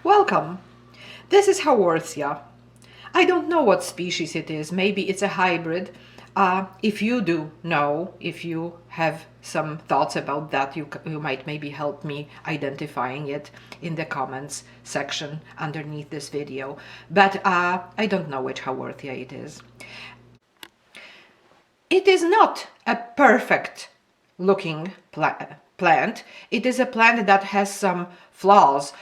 Welcome! This is Haworthia. I don't know what species it is. Maybe it's a hybrid. If you do know, if you have some thoughts about that, you might maybe help me identifying it in the comments section underneath this video. But I don't know which Haworthia it is. It is not a perfect looking plant. It is a plant that has some flaws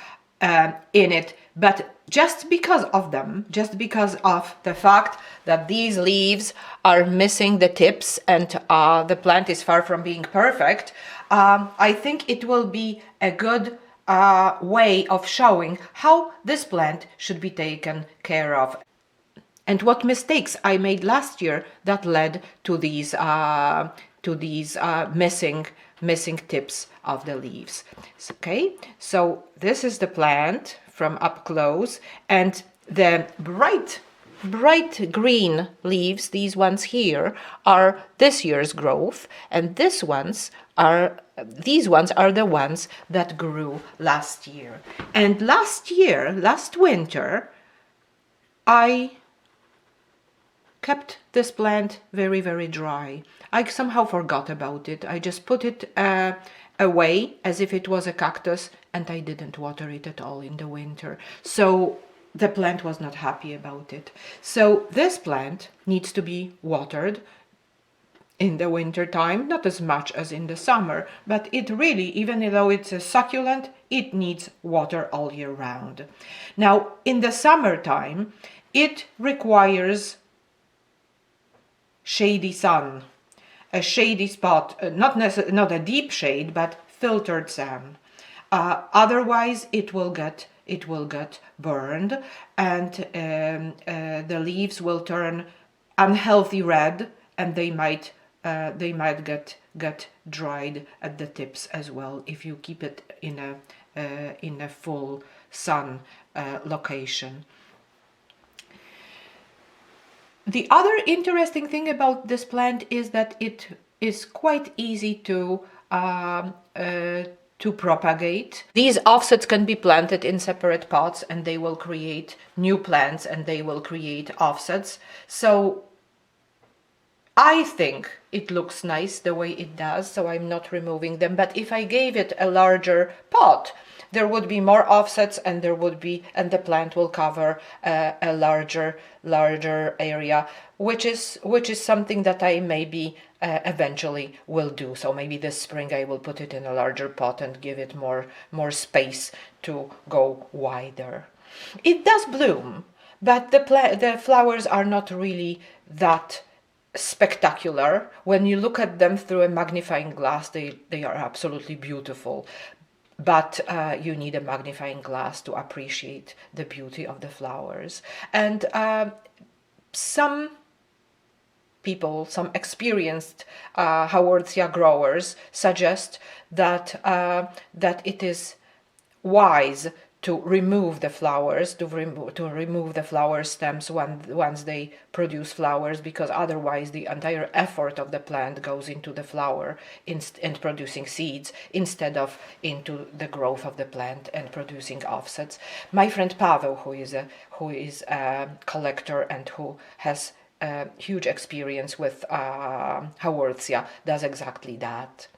in it, but just because of them, just because of the fact that these leaves are missing the tips and the plant is far from being perfect, I think it will be a good way of showing how this plant should be taken care of and what mistakes I made last year that led to these missing tips of the leaves. Okay, so this is the plant from up close, and the bright green leaves, these ones here, are this year's growth, and these ones are the ones that grew last year. And last winter, I kept this plant very, very dry. I somehow forgot about it. I just put it away as if it was a cactus, and I didn't water it at all in the winter. So the plant was not happy about it. So this plant needs to be watered in the winter time, not as much as in the summer, but it really, even though it's a succulent, it needs water all year round. Now, in the summertime, it requires shady sun, a shady spot, not a deep shade, but filtered sun. Otherwise, it will get burned, and the leaves will turn unhealthy red, and they might get dried at the tips as well if you keep it in a full sun location. The other interesting thing about this plant is that it is quite easy to propagate. These offsets can be planted in separate pots, and they will create new plants, and they will create offsets. So I think it looks nice the way it does, so I'm not removing them. But if I gave it a larger pot, there would be more offsets, and the plant will cover a larger area, which is something that I maybe eventually will do. So maybe this spring I will put it in a larger pot and give it more space to go wider. It does bloom, but the flowers are not really that spectacular. When you look at them through a magnifying glass, they are absolutely beautiful. But you need a magnifying glass to appreciate the beauty of the flowers. And some people, some experienced Haworthia growers, suggest that it is wise to remove the flowers, to remove the flower stems once they produce flowers, because otherwise the entire effort of the plant goes into the flower and producing seeds instead of into the growth of the plant and producing offsets. My friend Paweł, who is a collector and who has huge experience with Haworthia, does exactly that.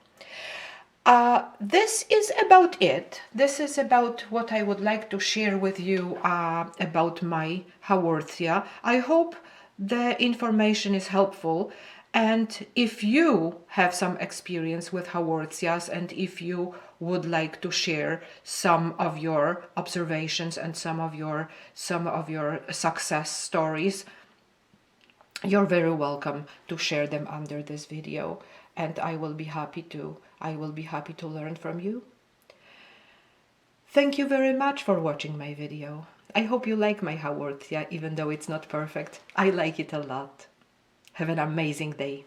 This is about it. This is about what I would like to share with you about my Haworthia. I hope the information is helpful, and if you have some experience with Haworthias, and if you would like to share some of your observations and some of your success stories, you're very welcome to share them under this video, and I will be happy to learn from you. Thank you very much for watching my video. I hope you like my Haworthia, even though it's not perfect. I like it a lot. Have an amazing day.